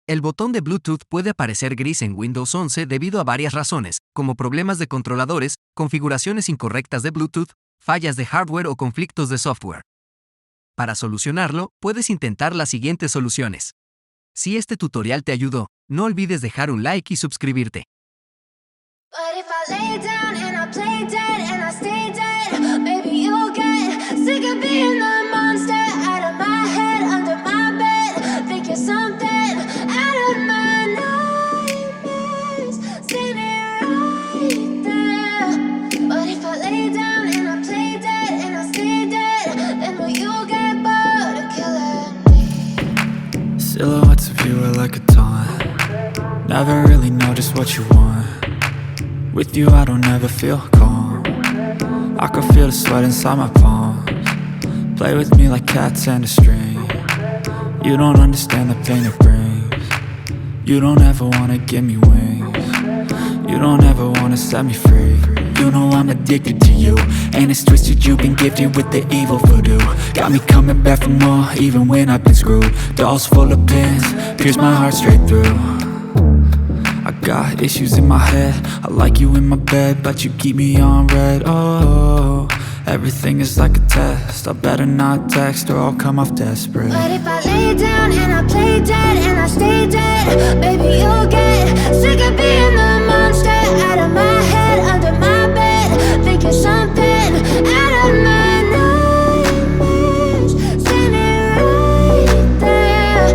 El botón de Bluetooth puede aparecer gris en Windows 11 debido a varias razones, como problemas de controladores, configuraciones incorrectas de Bluetooth, fallas de hardware o conflictos de software. Para solucionarlo, puedes intentar las siguientes soluciones. Si este tutorial te ayudó, no olvides dejar un like y suscribirte. But if I lay down and I play dead and I stay dead, maybe you'll get sick of being the monster out of my head, under my bed. Think you're something out of my nightmares, standing right there. But if I lay down and I play dead and I stay dead, then will you get bored of killing me? Silhouettes of you are like a taunt. Never really know just what you want. With you I don't ever feel calm. I can feel the sweat inside my palms. Play with me like cats and a string. You don't understand the pain it brings. You don't ever wanna give me wings. You don't ever wanna set me free. You know I'm addicted to you, and it's twisted, you've been gifted with the evil voodoo. Got me coming back for more, even when I've been screwed. Dolls full of pins, pierce my heart straight through. I got issues in my head, I like you in my bed, but you keep me on red. Oh, everything is like a test, I better not text or I'll come off desperate. But if I lay down and I play dead and I stay dead, maybe you'll get sick of being the monster out of my head, under my bed. Think you're something out of my nightmares, standing right there.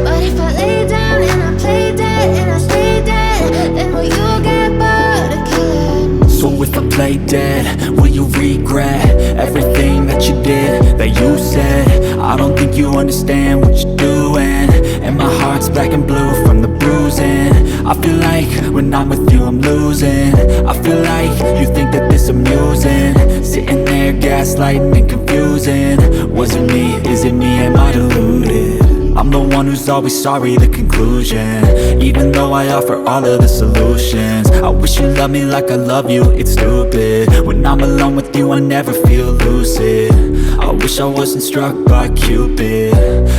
But if I lay down and I play dead and I stay dead, then will you get bored of killing me? So if I play dead, will you regret everything that you did, that you said? I don't think you understand what you're doing, and my heart's black and blue from the bruising. I feel like when I'm with you I'm losing. I feel like you think that this amusing, sitting there gaslighting and confusing. Was it me? Is it me? Am I deluded? I'm the one who's always sorry, the conclusion. Even though I offer all of the solutions, I wish you loved me like I love you, it's stupid. When I'm alone with you I never feel lucid. I wish I wasn't struck by Cupid.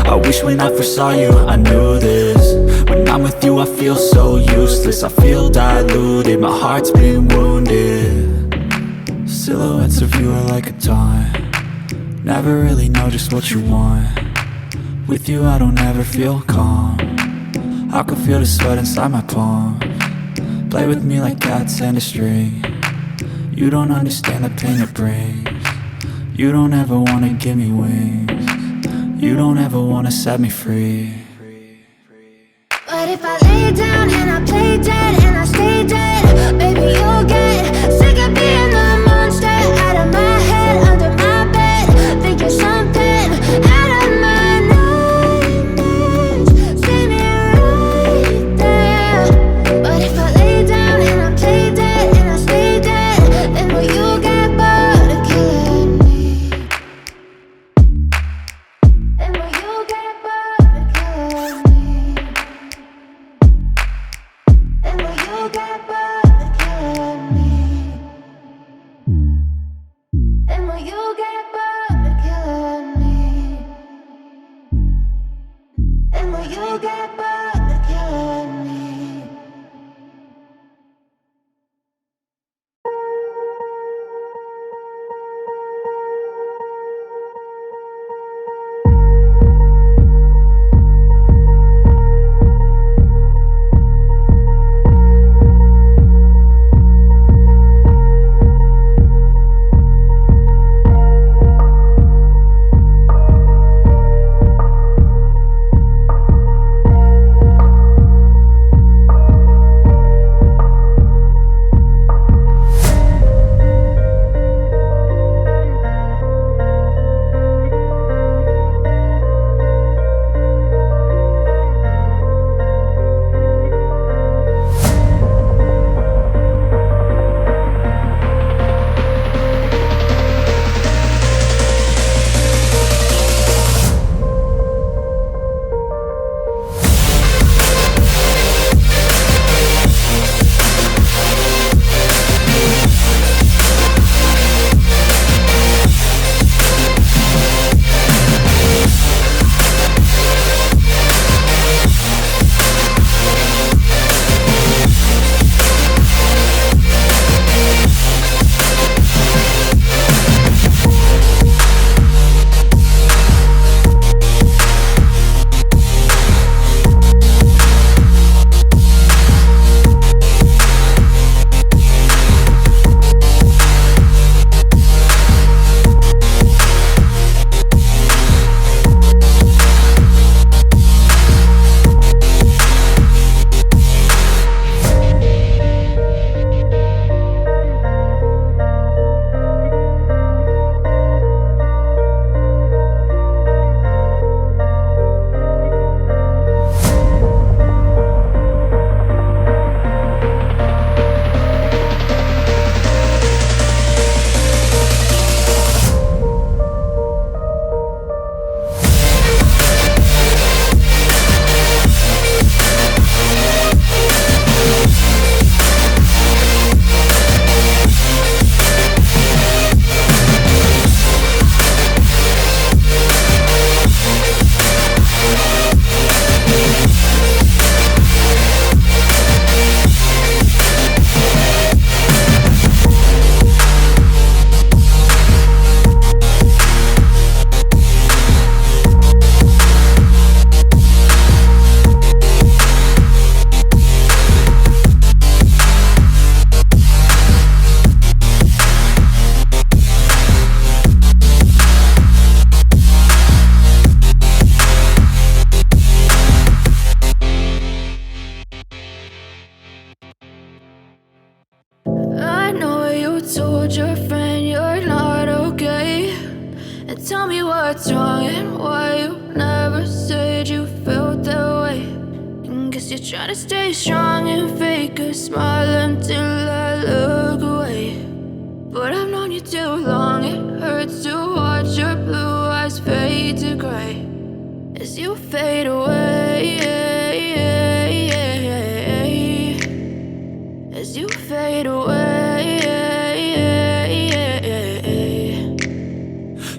I wish when I first saw you I knew this. When I'm with you I feel so useless, I feel diluted, my heart's been wounded. Silhouettes of you are like a taunt. Never really know just what you want. With you I don't ever feel calm. I can feel the sweat inside my palms. Play with me like cats and a string. You don't understand the pain it brings. You don't ever wanna give me wings. You don't ever wanna set me free. But if I lay down and I play dead and I stay dead, maybe you'll get sick of being the monster out of my head, under my bed. Think you're something out of my nightmares, standing right there. But if I lay down and I play dead and I stay dead, then will you get bored of killing me? Then will you get bored of killing me? told your friend you're not okay? And tell me what's wrong and why you never said you felt that way. And guess you're trying to stay strong and fake a smile until I look away. But I've known you too long, it hurts to watch your blue eyes fade to gray as you fade away, as you fade away.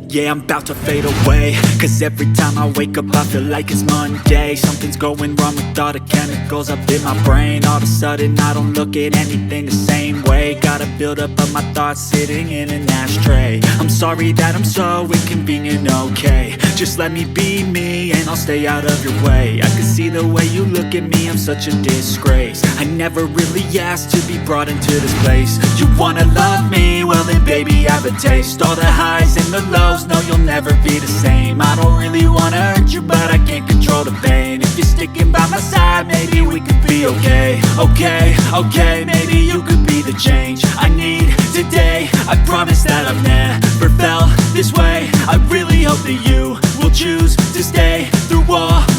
Yeah, I'm about to fade away, cause every time I wake up I feel like it's Monday. Something's going wrong with all the chemicals up in my brain. All of a sudden I don't look at anything the same way. Got a build up of my thoughts sitting in an ashtray. I'm sorry that I'm so inconvenient, okay? Just let me be me and I'll stay out of your way. I can see the way you look at me, I'm such a disgrace. I never really asked to be brought into this place. You wanna love me? Well then baby have a taste. All the highs and the lows, no you'll never be the same. I don't really wanna hurt you but I can't control the pain. If you're sticking by my side, maybe we could be okay. Okay, maybe you could be the change I need today. I promise that I've never felt this way. I really hope that you will choose